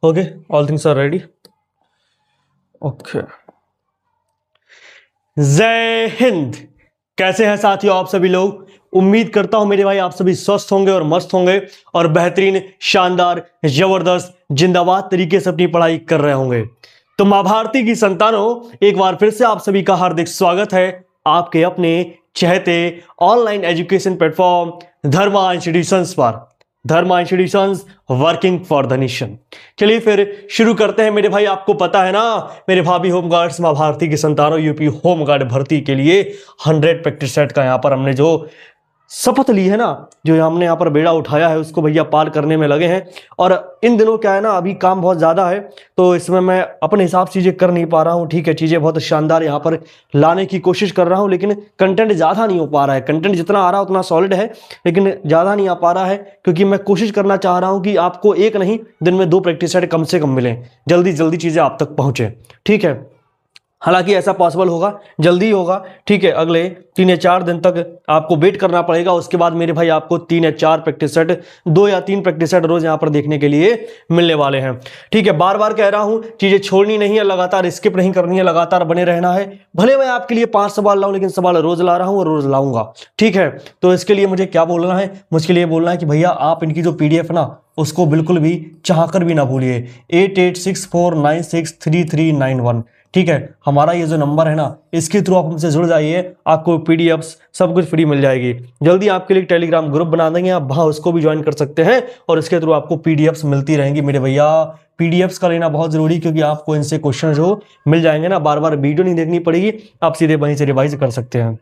Okay, all things are ready. Okay, जय हिंद। कैसे हैं साथियों आप सभी लोग? उम्मीद करता हूं मेरे भाई आप सभी स्वस्थ होंगे और मस्त होंगे और बेहतरीन, शानदार, जबरदस्त, जिंदाबाद तरीके से अपनी पढ़ाई कर रहे होंगे। तो मां भारती की संतानों, एक बार फिर से आप सभी का हार्दिक स्वागत है आपके अपने चहेते online education platform Dharma institutions पर। Dharma institutions, working for the nation. चलिए फिर शुरू करते हैं मेरे भाई। आपको पता है ना मेरे भाभी होमगार्ड्स मां भारती की संतानों, यूपी होमगार्ड भर्ती के लिए 100 प्रैक्टिस सेट का यहां पर हमने जो शपथ ली है ना, जो हमने यहाँ पर बेड़ा उठाया है, उसको भैया पार करने में लगे हैं। और इन दिनों क्या है ना, अभी काम बहुत ज़्यादा है तो इसमें मैं अपने हिसाब से चीज़ें कर नहीं पा रहा हूँ। ठीक है, चीज़ें बहुत शानदार यहाँ पर लाने की कोशिश कर रहा हूँ, लेकिन कंटेंट ज़्यादा नहीं हो पा रहा है। कंटेंट जितना आ रहा है उतना सॉलिड है, लेकिन ज़्यादा नहीं आ पा रहा है क्योंकि मैं कोशिश करना चाह रहा हूँ कि आपको एक नहीं, दिन में 2 प्रैक्टिस सेट कम से कम मिलें, जल्दी जल्दी चीज़ें आप तक पहुँचें। ठीक है, हालांकि ऐसा पॉसिबल होगा, जल्दी होगा। ठीक है, अगले 3 या 4 दिन तक आपको वेट करना पड़ेगा। उसके बाद मेरे भाई आपको 3 या 4 प्रैक्टिस सेट, 2 या 3 प्रैक्टिस सेट रोज यहां पर देखने के लिए मिलने वाले हैं। ठीक है, बार बार कह रहा हूं, चीजें छोड़नी नहीं है, लगातार स्किप नहीं करनी है, लगातार बने रहना है। भले मैं आपके लिए 5 सवाल लाऊं, लेकिन सवाल रोज ला रहा हूं और रोज लाऊंगा। ठीक है, तो इसके लिए मुझे क्या बोलना है? मुझके लिए बोलना है कि भैया आप इनकी जो PDF ना, उसको बिल्कुल भी चाहकर भी ना भूलिए। 8864963391। ठीक है, हमारा ये जो नंबर है ना, इसके थ्रू आप हमसे जुड़ जाइए, आपको PDFs सब कुछ फ्री मिल जाएगी। जल्दी आपके लिए टेलीग्राम ग्रुप बना देंगे, आप वहां उसको भी ज्वाइन कर सकते हैं और इसके थ्रू आपको PDFs मिलती रहेंगी मेरे भैया। PDFs का लेना बहुत जरूरी, क्योंकि आपको इनसे क्वेश्चन जो मिल जाएंगे ना, बार बार वीडियो नहीं देखनी पड़ेगी, आप सीधे वहीं से रिवाइज कर सकते हैं।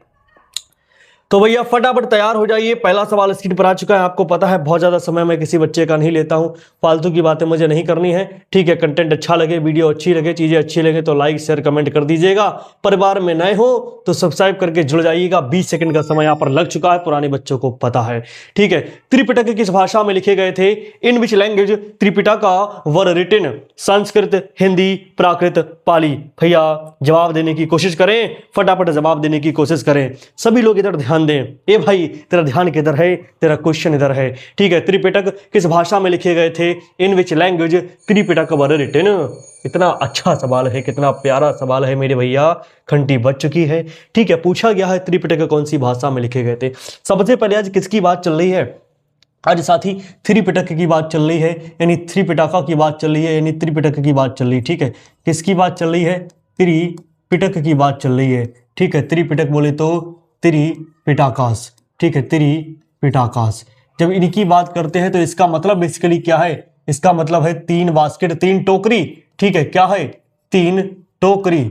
तो भैया फटाफट तैयार हो जाइए। पहला सवाल स्क्रीन पर आ चुका है। आपको पता है बहुत ज्यादा समय मैं किसी बच्चे का नहीं लेता हूं, फालतू की बातें मुझे नहीं करनी है। ठीक है, कंटेंट अच्छा लगे, वीडियो अच्छी लगे, चीजें अच्छी लगे तो लाइक शेयर कमेंट कर दीजिएगा। परिवार में नए हो तो सब्सक्राइब करके जुड़ जाइएगा। 20 सेकंड का समय यहां पर लग चुका है, पुराने बच्चों को पता है। ठीक है, त्रिपिटक किस भाषा में लिखे गए थे? In which language Tripitaka were written? Sanskrit, Hindi, Prakrit, Pali? भैया जवाब देने की कोशिश करें, फटाफट जवाब देने की कोशिश करें। सभी लोग इधर ध्यान दें। ए भाई तेरा ध्यान किधर है? तेरा क्वेश्चन इधर है। ठीक है, त्रिपिटक किस भाषा में लिखे गए थे? In which language Tripitaka were written? इतना अच्छा सवाल है, कितना प्यारा सवाल है मेरे भैया, घंटी बज चुकी है। ठीक है, पूछा गया है त्रिपिटक कौन सी भाषा में लिखे गए थे। सबसे पहले आज किसकी बात चल रही है? आज साथी त्रिपिटक की बात चल रही है, यानी त्रिपिटका की बात चल रही है, यानी त्रिपिटक की बात चल रही है। ठीक है, किसकी बात चल रही है? त्रिपिटक की बात चल रही है। ठीक है, त्रिपिटक बोले तो त्रिपिटाकास। ठीक है, त्रिपिटाकास। जब इनकी बात करते हैं तो इसका मतलब बेसिकली क्या है? इसका मतलब है 3 बास्केट 3 टोकरी। ठीक है, क्या है? 3 टोकरी,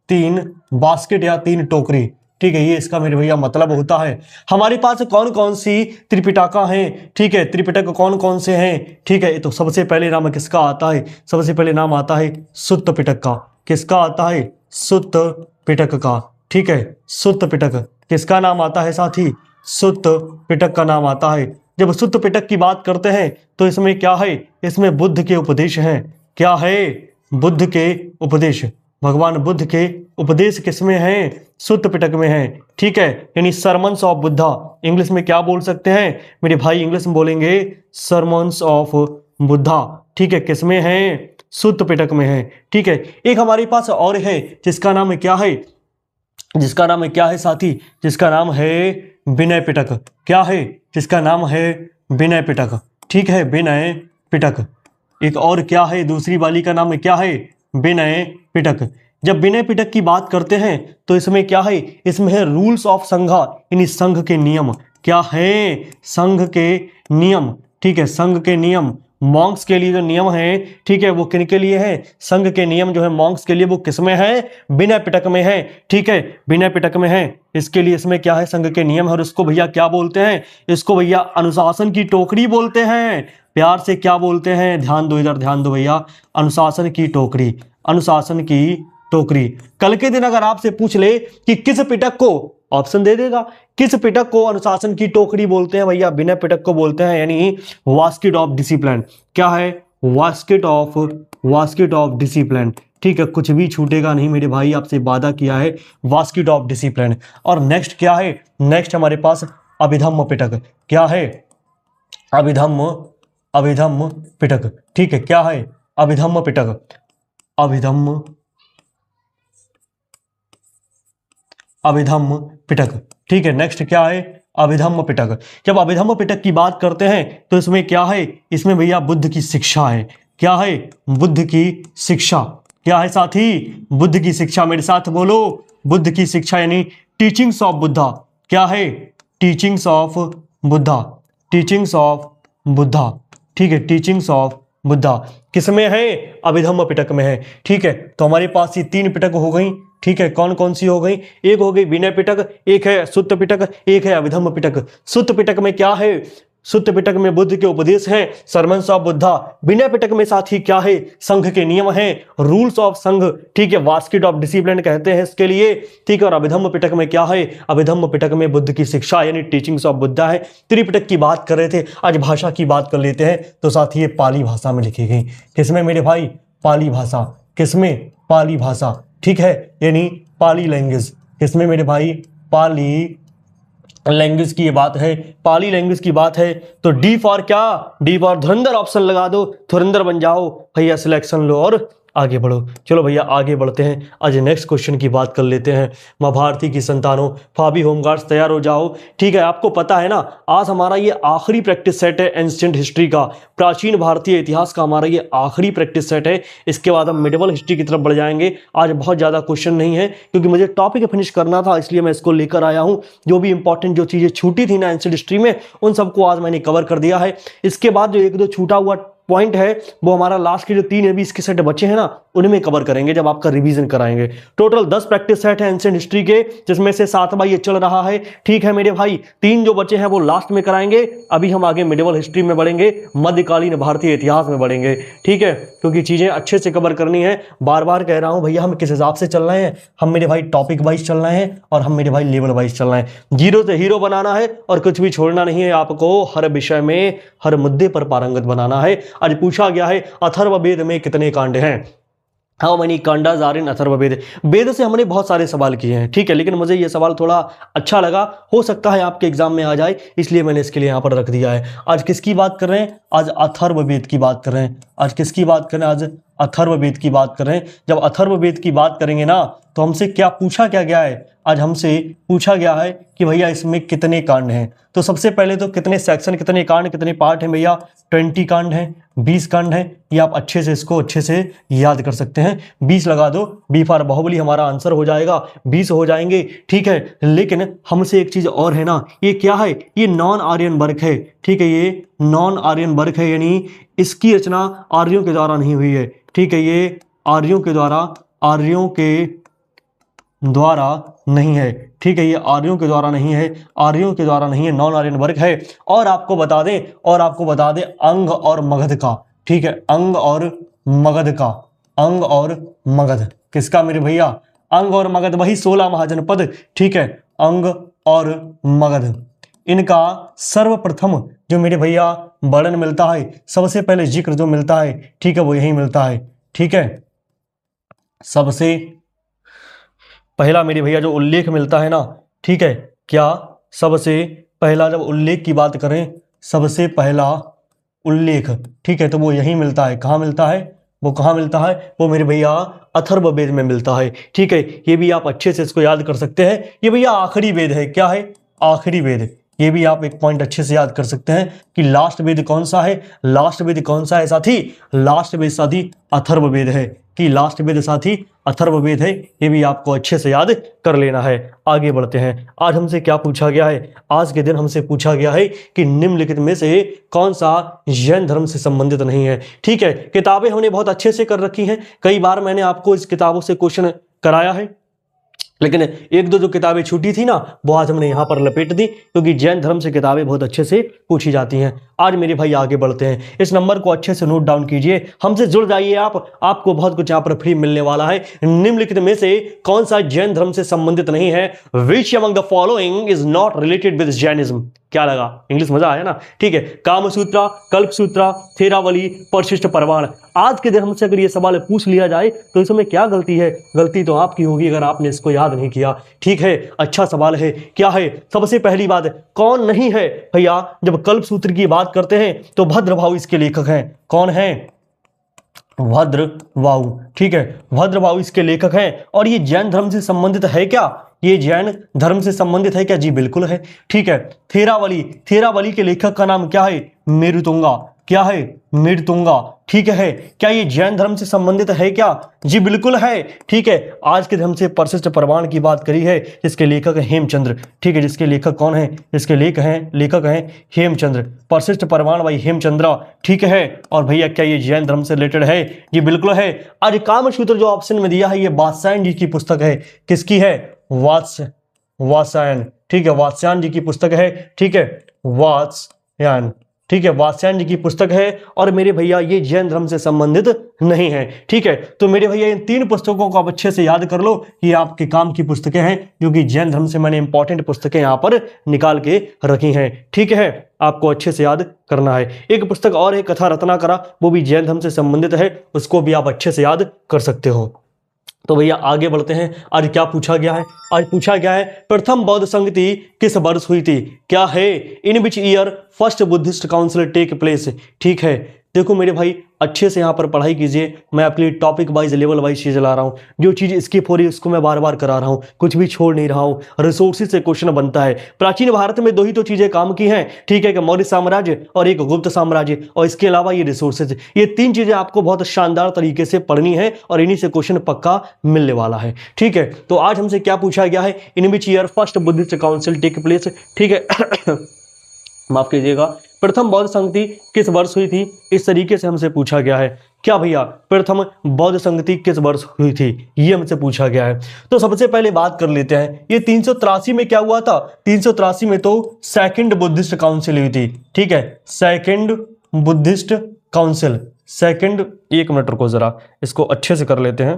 3 बास्केट या 3 टोकरी। ठीक है, ये इसका मेरे भैया मतलब होता है। हमारे पास कौन कौन सी त्रिपिटका हैं? ठीक है, त्रिपिटक कौन कौन से हैं? ठीक है, तो सबसे पहले नाम किसका आता है? सबसे पहले नाम आता है सुत्त पिटक का। किसका आता है? सुत्त पिटक का। ठीक है, सुत्त पिटक किसका नाम आता है साथी? सुत्त पिटक का नाम आता है। जब सुत्त पिटक की बात करते हैं तो इसमें क्या है? इसमें बुद्ध के उपदेश हैं। क्या है? बुद्ध के उपदेश। भगवान बुद्ध के उपदेश किसमें हैं? सुत्त पिटक में हैं। ठीक है, यानी सरमन्स ऑफ बुद्धा। इंग्लिश में क्या बोल सकते हैं मेरे भाई? इंग्लिश में बोलेंगे सरमन्स ऑफ बुद्धा। ठीक है, किसमें हैं? सुत्त पिटक में है। ठीक है, एक हमारे पास और है जिसका नाम क्या है? जिसका नाम क्या है साथी? जिसका नाम है विनय पिटक। क्या है? जिसका नाम है विनय पिटक। ठीक है, विनय पिटक। एक और क्या है? दूसरी वाली का नाम क्या है? विनय पिटक। जब विनय पिटक की बात करते हैं तो इसमें क्या है? इसमें है रूल्स ऑफ संघा, यानी संघ के नियम। क्या है? संघ के नियम। ठीक है, संघ के नियम। मॉन्क्स के लिए जो नियम है, ठीक है, वो किन के लिए है? संघ के नियम जो है मॉन्क्स के लिए, वो किसमें है? विनय पिटक में है। ठीक है, विनय पिटक में है। इसके लिए इसमें क्या है? संघ के नियम है। और इसको भैया क्या बोलते हैं? इसको भैया अनुशासन की टोकरी बोलते हैं। प्यार से क्या बोलते हैं? ध्यान दो, इधर ध्यान दो भैया। अनुशासन की टोकरी, अनुशासन की टोकरी। कल के दिन अगर आपसे पूछ ले कि किस पिटक को, ऑप्शन दे देगा, किस पिटक को अनुशासन की टोकरी बोलते हैं? भैया विनय पिटक को बोलते हैं, यानी बास्केट ऑफ डिसिप्लिन। क्या है? Basket of discipline. ठीक है, कुछ भी छूटेगा नहीं मेरे भाई, आपसे वादा किया है, बास्केट ऑफ डिसिप्लिन। और नेक्स्ट क्या है? नेक्स्ट हमारे पास अभिधम्म पिटक। क्या है? अभिधम्म पिटक। ठीक है, क्या है? अभिधम्म पिटक, अभिधम्म अभिधम्म पिटक। ठीक है, नेक्स्ट क्या है, अभिधम्म पिटक। जब अभिधम्म पिटक की बात करते हैं तो इसमें क्या है, इसमें भैया बुद्ध की शिक्षा है। क्या है, बुद्ध की शिक्षा। क्या है साथी, बुद्ध की शिक्षा। मेरे साथ बोलो, बुद्ध की शिक्षा यानी टीचिंग्स ऑफ बुद्धा। क्या है, teachings of Buddha, teachings of Buddha. ठीक है, टीचिंग्स ऑफ बुद्धा किसमें है, अभिधम्म पिटक में है। ठीक है, तो हमारे पास ये 3 पिटक हो गई। ठीक है, कौन कौन सी हो गई, एक हो गई विनय पिटक, एक है सुत्त पिटक, एक है अभिधम्म पिटक। सुत्त पिटक में क्या है, सुत्त पिटक में बुद्ध के उपदेश हैं, सरमन्स ऑफ बुद्धा। विनय पिटक में साथी क्या है, संघ के नियम हैं, रूल्स ऑफ संघ। ठीक है, बास्केट ऑफ डिसिप्लिन कहते हैं इसके लिए। ठीक है, और अभिधम्म पिटक में क्या है, अभिधम्म पिटक में बुद्ध की शिक्षा यानी टीचिंग्स ऑफ बुद्धा है। त्रिपिटक की बात कर रहे थे, आज भाषा की बात कर लेते हैं। तो साथी ये पाली भाषा में लिखी गई। किसमें मेरे भाई, पाली भाषा। किसमें, पाली भाषा। ठीक है, यानी पाली लैंग्वेज। किसमें मेरे भाई, पाली लैंग्वेज की ये बात है, पाली लैंग्वेज की बात है। तो डी फॉर क्या, डी फॉर धुरंधर ऑप्शन लगा दो, धुरंधर बन जाओ भैया, सिलेक्शन लो और आगे बढ़ो। चलो भैया आगे बढ़ते हैं, आज नेक्स्ट क्वेश्चन की बात कर लेते हैं। माँ भारती की संतानों, फाबी होमगार्ड्स तैयार हो जाओ। ठीक है, आपको पता है ना, आज हमारा ये आखिरी प्रैक्टिस सेट है एंशिएंट हिस्ट्री का, प्राचीन भारतीय इतिहास का हमारा ये आखिरी प्रैक्टिस सेट है। इसके बाद हम मिडिवल हिस्ट्री की तरफ बढ़ जाएंगे। आज बहुत ज़्यादा क्वेश्चन नहीं है क्योंकि मुझे टॉपिक फिनिश करना था, इसलिए मैं इसको लेकर आया हूँ। जो भी इंपॉर्टेंट जो चीज़ें छूटी थी ना एंशिएंट हिस्ट्री में, उन सबको आज मैंने कवर कर दिया है। इसके बाद जो 1-2 छूटा हुआ पॉइंट है वो हमारा लास्ट के जो 3 अभी इसके सेट बचे हैं ना, उनमें कवर करेंगे जब आपका रिवीजन कराएंगे। टोटल 10 प्रैक्टिस सेट है एंशिएंट हिस्ट्री के, जिसमें से 7वां ये चल रहा है। ठीक है मेरे भाई, 3 जो बचे हैं वो लास्ट में कराएंगे। अभी हम आगे मिडिवल हिस्ट्री में बढ़ेंगे, मध्यकालीन भारतीय इतिहास में बढ़ेंगे। ठीक है, क्योंकि चीजें अच्छे से कवर करनी है। बार बार कह रहा हूं भैया, हम किस हिसाब से चल रहे हैं, हम मेरे भाई टॉपिक वाइज चल रहे हैं और हम मेरे भाई लेवल वाइज चल रहे हैं। जीरो से हीरो बनाना है और कुछ भी छोड़ना नहीं है। आपको हर विषय में, हर मुद्दे पर पारंगत बनाना है। आज पूछा गया है अथर्ववेद में कितने कांड हैं, how many kandas are in Atharvaveda. वेद से हमने बहुत सारे सवाल किए हैं। ठीक है, लेकिन मुझे ये सवाल थोड़ा अच्छा लगा, हो सकता है आपके एग्जाम में आ जाए, इसलिए मैंने इसके लिए यहां पर रख दिया है। आज किसकी बात कर रहे हैं, आज अथर्ववेद की बात कर रहे हैं। आज किसकी बात कर रहे हैं, आज अथर्ववेद की बात कर रहे हैं। जब अथर्ववेद की बात करेंगे ना, तो हमसे क्या पूछा क्या गया है, आज हमसे पूछा गया है कि भैया इसमें कितने कांड हैं। तो सबसे पहले तो कितने सेक्शन, कितने कांड, कितने पार्ट हैं भैया, 20 कांड हैं, 20 कांड हैं। ये आप अच्छे से इसको अच्छे से याद कर सकते हैं। 20 लगा दो, बी फॉर बाहुबली हमारा आंसर हो जाएगा, 20 हो जाएंगे। ठीक है, लेकिन हमसे एक चीज और है ना, ये क्या है, ये नॉन आर्यन वर्क है। ठीक है, ये नॉन आर्यन वर्क है, यानी इसकी रचना आर्यों के द्वारा नहीं हुई है। ठीक है, ये आर्यों के द्वारा नहीं है। ठीक है, ये आर्यों के द्वारा नहीं है, आर्यों के द्वारा नहीं है, नॉन आर्यन वर्क है। और आपको बता दें अंग और मगध का। ठीक है, अंग और मगध का, अंग और मगध किसका मेरे भैया, अंग और मगध, वही 16 महाजनपद। ठीक है, अंग और मगध, इनका सर्वप्रथम जो मेरे भैया वर्णन मिलता है, सबसे पहले जिक्र जो मिलता है, ठीक है, वो यही मिलता है। ठीक है, सबसे पहला मेरे भैया जो उल्लेख मिलता है ना, ठीक है, क्या सबसे पहला जब उल्लेख की बात करें, सबसे पहला उल्लेख, ठीक है, तो वो यही मिलता है। कहाँ मिलता है, वो कहाँ मिलता है, वो मेरे भैया अथर्ववेद में मिलता है। ठीक है, ये भी आप अच्छे से इसको याद कर सकते हैं। ये भैया आखिरी वेद है। क्या है, आखिरी वेद। ये भी आप एक पॉइंट अच्छे से याद कर सकते हैं कि लास्ट वेद कौन सा है, लास्ट वेद कौन सा है साथी, लास्ट वेद साथी अथर्ववेद है। कि लास्ट वेद साथी अथर्ववेद है, ये भी आपको अच्छे से याद कर लेना है। आगे बढ़ते हैं, आज हमसे क्या पूछा गया है, आज के दिन हमसे पूछा गया है कि निम्नलिखित में से कौन सा जैन धर्म से संबंधित नहीं है। ठीक है, किताबें हमने बहुत अच्छे से कर रखी हैं, कई बार मैंने आपको इस किताबों से क्वेश्चन कराया है, लेकिन 1-2 जो किताबें छूटी थी ना, वो आज हमने यहाँ पर लपेट दी, क्योंकि जैन धर्म से किताबें बहुत अच्छे से पूछी जाती हैं। आज मेरे भाई आगे बढ़ते हैं, इस नंबर को अच्छे से नोट डाउन कीजिए, हमसे जुड़ जाइए आप, आपको बहुत कुछ यहाँ पर फ्री मिलने वाला है। निम्नलिखित में से कौन सा जैन धर्म से संबंधित नहीं है, which among the following is not related with Jainism. क्या लगा, इंग्लिश मजा आया ना। ठीक है, कामसूत्रा, कल्पसूत्रा, थेरावली, परिशिष्ट परवाण। आज के दिन हमसे अगर ये सवाल पूछ लिया जाए तो इसमें क्या गलती है, गलती तो आपकी होगी अगर आपने इसको याद नहीं किया। ठीक है, अच्छा सवाल है। क्या है, सबसे पहली बात, कौन नहीं है भैया, जब कल्पसूत्र की बात करते हैं तो भद्रभाव इसके लेखक हैं। कौन है, भद्रबाहु। ठीक है, भद्रबाहु इसके लेखक हैं। और ये जैन धर्म से संबंधित है क्या? ये जैन धर्म से संबंधित है क्या? जी बिल्कुल है। ठीक है, थेरावली, थेरावली के लेखक का नाम क्या है? मेरुतुंगा। क्या है? मेरुतुंगा। ठीक है, क्या ये जैन धर्म से संबंधित है क्या? जी बिल्कुल है। ठीक है, आज के धर्म से परिशिष्ट प्रमाण की बात करी है, जिसके लेखक है हेमचंद्र। ठीक है, जिसके लेखक कौन है? इसके लेखक हैं हेमचंद्र। परिशिष्ट प्रमाण भाई हेमचंद्र। ठीक है, और भैया क्या ये जैन धर्म से रिलेटेड है? ये बिल्कुल है। आज कामसूत्र जो ऑप्शन में दिया है, ये वात्स्यायन जी की पुस्तक है। किसकी है? वात्स्यायन। ठीक है, वात्स्यायन जी की पुस्तक है। ठीक है, वात्स्यायन। ठीक है, वात्स्यायन जी की पुस्तक है। और मेरे भैया ये जैन धर्म से संबंधित नहीं है। ठीक है, तो मेरे भैया इन 3 पुस्तकों को आप अच्छे से याद कर लो, ये आपके काम की पुस्तकें हैं, क्योंकि जैन धर्म से मैंने इंपॉर्टेंट पुस्तकें यहां पर निकाल के रखी हैं। ठीक है, आपको अच्छे से याद करना है। एक पुस्तक और है, कथा रत्नाकरा, वो भी जैन धर्म से संबंधित है, उसको भी आप अच्छे से याद कर सकते हो। तो भैया आगे बढ़ते हैं। आज क्या पूछा गया है? आज पूछा गया है प्रथम बौद्ध संगति किस वर्ष हुई थी? क्या है? In which year first Buddhist council take place. ठीक है, देखो मेरे भाई अच्छे से यहाँ पर पढ़ाई कीजिए। मैं आपके लिए टॉपिक वाइज, लेवल वाइज चीज़ ला रहा हूँ। जो चीज़ स्किप हो रही है उसको मैं बार बार करा रहा हूँ, कुछ भी छोड़ नहीं रहा हूँ। रिसोर्सेज से क्वेश्चन बनता है। प्राचीन भारत में 2 ही तो चीज़ें काम की हैं। ठीक है, कि मौर्य साम्राज्य और एक गुप्त साम्राज्य, और इसके अलावा ये रिसोर्सेज। ये 3 चीज़ें आपको बहुत शानदार तरीके से पढ़नी है, और इन्हीं से क्वेश्चन पक्का मिलने वाला है। ठीक है, तो आज हमसे क्या पूछा गया है? In which year first Buddhist council take place. ठीक है माफ कीजिएगा, प्रथम बौद्ध संगति किस वर्ष हुई थी? इस तरीके से हमसे पूछा गया है। क्या भैया, प्रथम बौद्ध संगति किस वर्ष हुई थी? ये हमसे पूछा गया है। तो सबसे पहले बात कर लेते हैं, ये 383 में क्या हुआ था? 383 में तो सेकंड बुद्धिस्ट काउंसिल हुई थी। ठीक है, सेकंड बुद्धिस्ट काउंसिल। सेकंड, एक मिनट रुको जरा, इसको अच्छे से कर लेते हैं।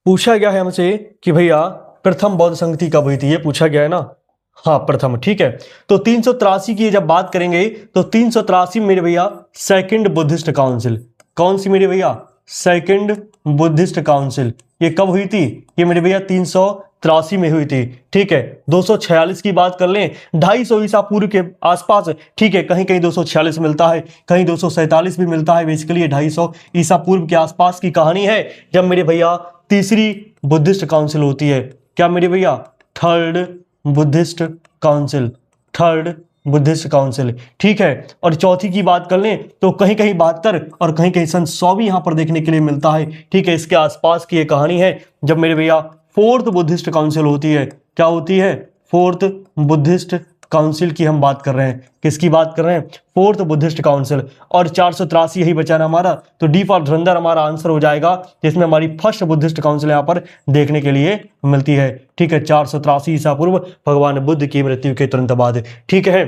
पूछा गया है हमसे कि भैया प्रथम बौद्ध संगति कब हुई थी, ये पूछा गया है ना। हाँ, प्रथम। ठीक है, तो 383 की जब बात करेंगे तो 383 मेरे भैया सेकंड बुद्धिस्ट काउंसिल। कौन सी मेरे भैया? Second Buddhist council. ये कब हुई थी? ये मेरे भैया 383 में हुई थी। ठीक है, 246 की बात कर लें, 250 ईसा पूर्व के आसपास। ठीक है, कहीं कहीं 246 मिलता है, कहीं 247 भी मिलता है। बेसिकली ये 250 ईसा पूर्व के आसपास की कहानी है, जब मेरे भैया तीसरी बुद्धिस्ट काउंसिल होती है। क्या मेरे भैया? Third Buddhist council. Third Buddhist council. ठीक है, और चौथी की बात कर लें तो कहीं कहीं 72 और कहीं कहीं सन 100 भी यहां पर देखने के लिए मिलता है। ठीक है, इसके आसपास की एक कहानी है, जब मेरे भैया फोर्थ बुद्धिस्ट काउंसिल होती है। क्या होती है? फोर्थ बुद्धिस्ट काउंसिल की हम बात कर रहे हैं। किसकी बात कर रहे हैं? Fourth Buddhist council. और 483 यही बचा ना हमारा, तो डी फॉर धुरंधर हमारा आंसर हो जाएगा, जिसमें हमारी फर्स्ट बुद्धिस्ट काउंसिल यहां पर देखने के लिए मिलती है। ठीक है, 483 ईसा पूर्व, भगवान बुद्ध की मृत्यु के तुरंत बाद। ठीक है,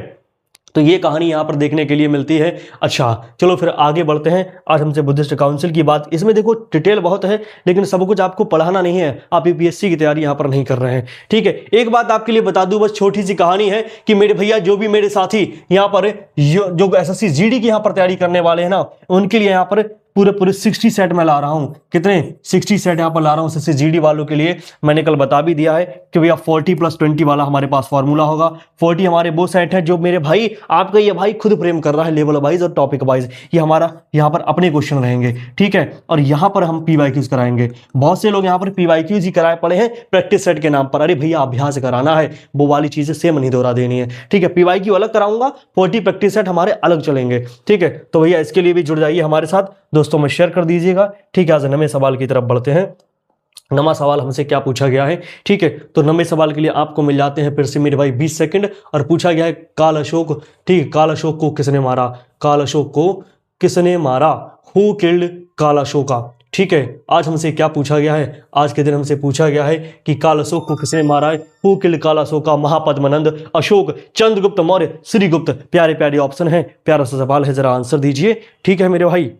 तो ये कहानी यहाँ पर देखने के लिए मिलती है। अच्छा, चलो फिर आगे बढ़ते हैं। आज हमसे बुद्धिस्ट काउंसिल की बात, इसमें देखो डिटेल बहुत है, लेकिन सब कुछ आपको पढ़ाना नहीं है। आप यूपीएससी की तैयारी यहाँ पर नहीं कर रहे हैं। ठीक है, एक बात आपके लिए बता दूं, बस छोटी सी कहानी है कि मेरे भैया जो भी मेरे साथी यहाँ पर जो एसएससी जीडी की यहाँ पर तैयारी करने वाले हैं ना, उनके लिए यहाँ पर पूरे पूरे 60 सेट में ला रहा हूं। कितने? 60 सेट यहां पर ला रहा हूं एसएससी जीडी वालों के लिए। मैंने कल बता भी दिया है कि भैया 40 + 20 वाला हमारे पास फॉर्मूला होगा। 40 हमारे वो सेट है जो मेरे भाई, आपका ये भाई खुद प्रेम कर रहा है, लेवल वाइज और टॉपिक वाइज। ये हमारा यहाँ पर अपने क्वेश्चन रहेंगे। ठीक है, और यहाँ पर हम पीवाईक्यूज कराएंगे। बहुत से लोग यहाँ पर पीवाईक्यूज ही कराए पड़े हैं प्रैक्टिस सेट के नाम पर। अरे भैया अभ्यास कराना है, वो वाली चीजें सेम नहीं दोहरा देनी है। ठीक है, पीवाईक्यू अलग कराऊंगा, 40 प्रैक्टिस सेट हमारे अलग चलेंगे। ठीक है, तो भैया इसके लिए भी जुड़ जाइए हमारे साथ, दोस्तों में शेयर कर दीजिएगा। ठीक है, आज नए सवाल की तरफ बढ़ते हैं। नवा सवाल हमसे क्या पूछा गया है? ठीक है, तो नवे सवाल के लिए आपको मिल जाते हैं फिर से मेरे भाई 20 सेकंड। और पूछा गया है काल अशोक। ठीक है, काल अशोक को किसने मारा? काल अशोक को किसने मारा? हु किल्ड काल अशोका? ठीक है, आज हमसे क्या पूछा गया है? आज के दिन हमसे पूछा गया है कि काल अशोक को किसने मारा है? हु किल्ड काल अशोका? महापद्मनंद, अशोक, चंद्रगुप्त मौर्य, श्रीगुप्त। प्यारे प्यारे ऑप्शन है, प्यारा सा सवाल है, जरा आंसर दीजिए। ठीक है मेरे भाई।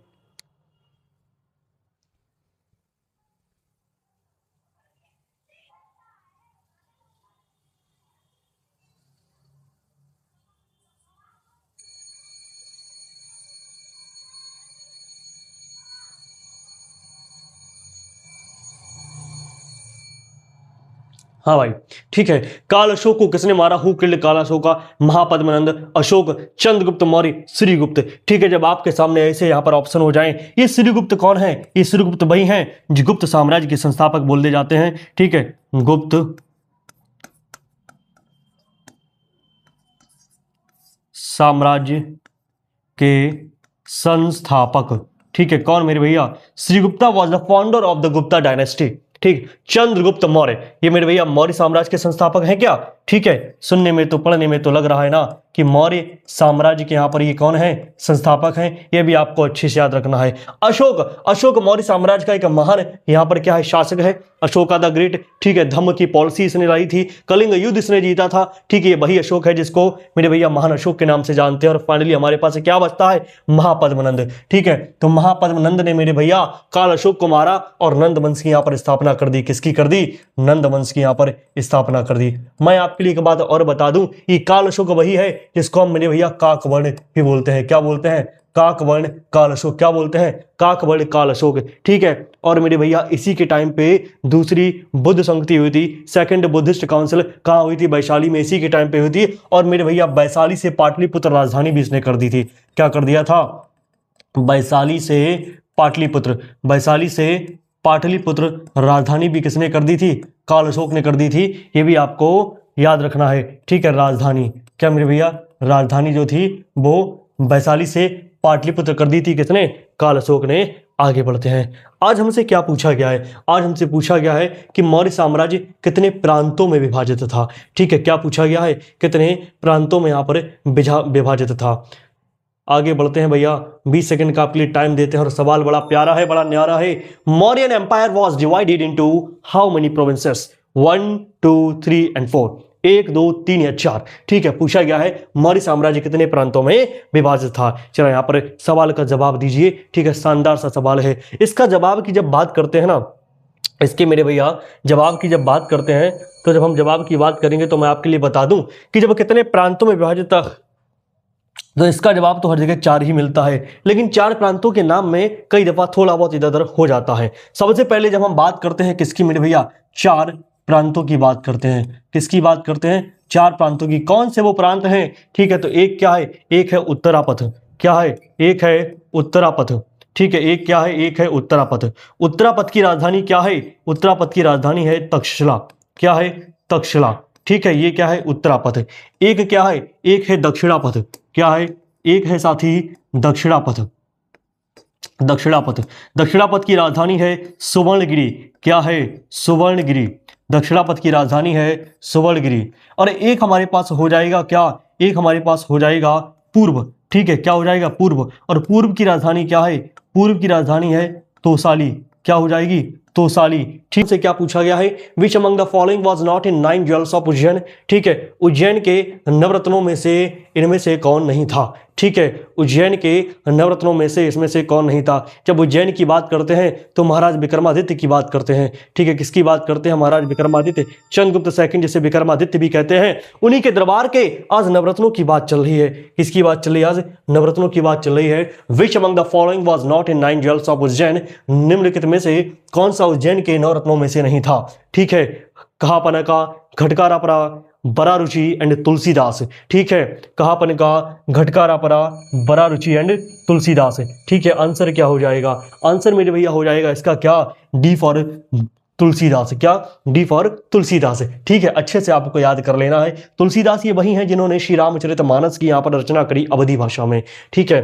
हाँ भाई, ठीक है। काल अशोक को किसने मारा? हु किल्ड काल अशोका? महापद्मनंद, अशोक, चंद्रगुप्त मौर्य, श्रीगुप्त। ठीक है, जब आपके सामने ऐसे यहाँ पर ऑप्शन हो जाएं, ये श्रीगुप्त कौन है? ये श्रीगुप्त वही हैं जो गुप्त साम्राज्य के संस्थापक बोले जाते हैं। ठीक है, गुप्त साम्राज्य के संस्थापक। ठीक है, कौन मेरे भैया? श्रीगुप्ता was the founder of the Gupta dynasty. ठीक, चंद्रगुप्त मौर्य ये मेरे भैया मौर्य साम्राज्य के संस्थापक हैं क्या? ठीक है, सुनने में तो पढ़ने में तो लग रहा है ना कि मौर्य साम्राज्य के यहाँ पर ये कौन है? संस्थापक हैं। ये भी आपको अच्छे से याद रखना है। अशोक, अशोक मौर्य साम्राज्य का एक महान यहाँ पर क्या है? शासक है, अशोका द ग्रेट। ठीक है, धम्म की पॉलिसी इसने लाई थी, कलिंग युद्ध इसने जीता था। ठीक है, ये वही अशोक है जिसको मेरे भैया महान अशोक के नाम से जानते हैं। और फाइनली हमारे पास क्या बचता है? महापद्मनंद। ठीक है, तो महापद्मनंद ने मेरे भैया काल अशोक को मारा और नंद वंश की यहाँ पर स्थापना कर दी। किसकी कर दी? नंद वंश की यहाँ पर स्थापना कर दी। मैं आपके लिए एक बात और बता दूं, ये काल अशोक वही है जिसको हम मेरे भैया काकवर्ण भी बोलते हैं। क्या बोलते हैं? काकवर्ण काल अशोक। क्या बोलते हैं? काकवर्ण काल अशोक। ठीक है, और मेरे भैया इसी के टाइम पे दूसरी बुद्ध संगति हुई थी, सेकंड बुद्धिस्ट काउंसिल कहाँ हुई थी? वैशाली में, इसी के टाइम पे हुई थी। और मेरे भैया वैशाली से पाटलिपुत्र राजधानी भी इसने कर दी थी। क्या कर दिया था? वैशाली से पाटलिपुत्र, वैशाली से पाटलिपुत्र राजधानी भी किसने कर दी थी? काल अशोक ने कर दी थी। ये भी आपको याद रखना है। ठीक है, राजधानी क्या मेरे भैया? राजधानी जो थी वो वैशाली से पाटलिपुत्र कर दी थी किसने? काल अशोक ने। आगे बढ़ते हैं, आज हमसे क्या पूछा गया है? आज हमसे पूछा गया है कि मौर्य साम्राज्य कितने प्रांतों में विभाजित था। ठीक है, क्या पूछा गया है? कितने प्रांतों में यहाँ पर विभाजित था। आगे बढ़ते हैं भैया, 20 सेकंड का आपके लिए टाइम देते हैं और सवाल बड़ा प्यारा है, बड़ा न्यारा है। Mauryan empire was divided into how many provinces? 1, 2, 3 and 4। 1, 2, 3 या 4। ठीक है, पूछा गया है मौर्य साम्राज्य कितने प्रांतों में विभाजित था। चलो यहाँ पर सवाल का जवाब दीजिए। ठीक है, शानदार सा सवाल है। इसका जवाब की जब बात करते हैं ना, इसके मेरे भैया जवाब की जब बात करते हैं, तो जब हम जवाब की बात करेंगे तो मैं आपके लिए बता दूं कि जब कितने प्रांतों में विभाजित था, तो इसका जवाब तो हर जगह 4 ही मिलता है। लेकिन 4 प्रांतों के नाम में कई दफा थोड़ा बहुत इधर उधर हो जाता है। सबसे पहले जब हम बात करते हैं किसकी मेरे भैया? 4 प्रांतों की बात करते हैं। किसकी बात करते हैं? 4 प्रांतों की। कौन से वो प्रांत हैं? ठीक है, तो एक क्या है? एक है उत्तरापथ। क्या है? एक है उत्तरापथ। ठीक है, एक क्या है? एक है उत्तरापथ। उत्तरापथ की राजधानी क्या है? उत्तरापथ की राजधानी है तक्षशिला। क्या है? तक्षशिला। ठीक है, ये क्या है? उत्तरापथ। एक क्या है? एक है दक्षिणापथ। क्या है? एक है साथी दक्षिणापथ। दक्षिणापथ, दक्षिणापथ की राजधानी है सुवर्णगिरी। क्या है? सुवर्णगिरी। दक्षिणापथ की राजधानी है सुवर्णगिरी। और एक हमारे पास हो जाएगा क्या? एक हमारे पास हो जाएगा पूर्व। ठीक है, क्या हो जाएगा? पूर्व। और पूर्व की राजधानी क्या है? पूर्व की राजधानी है तोसाली। क्या हो जाएगी? तोसाली। ठीक से क्या पूछा गया है? Which among the following was not in 9 jewels of Ujjain? ठीक है, उज्जैन के नवरत्नों में से इनमें से कौन नहीं था? ठीक है, उज्जैन के नवरत्नों में से इसमें से कौन नहीं था? जब उज्जैन की बात करते हैं तो महाराज विक्रमादित्य की बात करते हैं। ठीक है, किसकी बात करते हैं? महाराज विक्रमादित्य, चंद्रगुप्त सेकंड जिसे विक्रमादित्य भी कहते हैं, उन्हीं के दरबार के आज नवरत्नों की बात चल रही है। किसकी बात चल रही है? आज नवरत्नों की बात चल रही है। Which among the following was not in 9 jewels of Ujjain? निम्नलिखित में से कौन सा उज्जैन के नवरत्नों में से नहीं था? ठीक है, कहापनका, घटकारापरा, बरारुचि एंड तुलसीदास। ठीक है, कहापनका, घटकारापरा, बरारुचि एंड तुलसीदास। ठीक है, आंसर क्या हो जाएगा? आंसर मेरे भैया हो जाएगा इसका क्या? D for Tulsidas. क्या? D for Tulsidas. ठीक है, अच्छे से आपको याद कर लेना है। तुलसीदास ये वही हैं जिन्होंने श्री रामचरितमानस की यहाँ पर रचना करी अवधी भाषा में। ठीक है,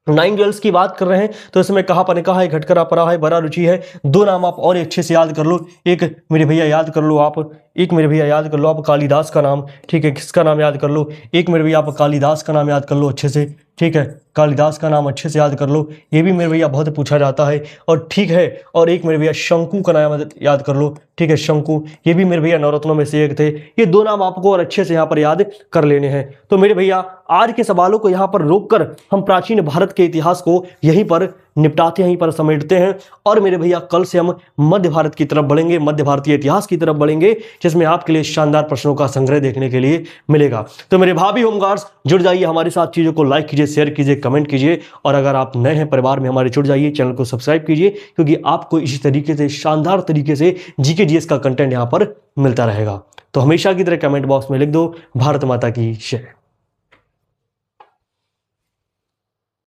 9 ज्वेल्स की बात कर रहे हैं तो इसमें कहापनका है, घटकारापरा है, बरारुचि है। 2 नाम आप और अच्छे से याद कर लो। एक मेरे भैया याद कर लो आप, एक मेरे भैया याद कर लो आप कालिदास का नाम। ठीक है, किसका नाम याद कर लो? एक मेरे भैया आप कालिदास का नाम याद कर लो अच्छे से। ठीक है, कालिदास का नाम अच्छे से याद कर लो, ये भी मेरे भैया बहुत पूछा जाता है। और ठीक है, और एक मेरे भैया शंकु का नाम याद कर लो। ठीक है, शंकु, ये भी मेरे भैया नवरत्नों में से एक थे। ये 2 नाम आपको और अच्छे से यहाँ पर याद कर लेने हैं। तो मेरे भैया आज के सवालों को यहाँ पर रोककर हम प्राचीन भारत के इतिहास को यहीं पर निपटाते हैं, यहीं पर समेटते हैं। और मेरे भैया कल से हम मध्य भारत की तरफ बढ़ेंगे, मध्य भारतीय इतिहास की तरफ बढ़ेंगे, जिसमें आपके लिए शानदार प्रश्नों का संग्रह देखने के लिए मिलेगा। तो मेरे भाभी होमगार्ड्स जुड़ जाइए हमारे साथ, चीज़ों को लाइक कीजिए, शेयर कीजिए, कमेंट कीजिए। और अगर आप नए हैं परिवार में हमारे, जुड़ जाइए, चैनल को सब्सक्राइब कीजिए, क्योंकि आपको इसी तरीके से शानदार तरीके से जीके जीएस का कंटेंट यहाँ पर मिलता रहेगा। तो हमेशा की तरह कमेंट बॉक्स में लिख दो, भारत माता की जय।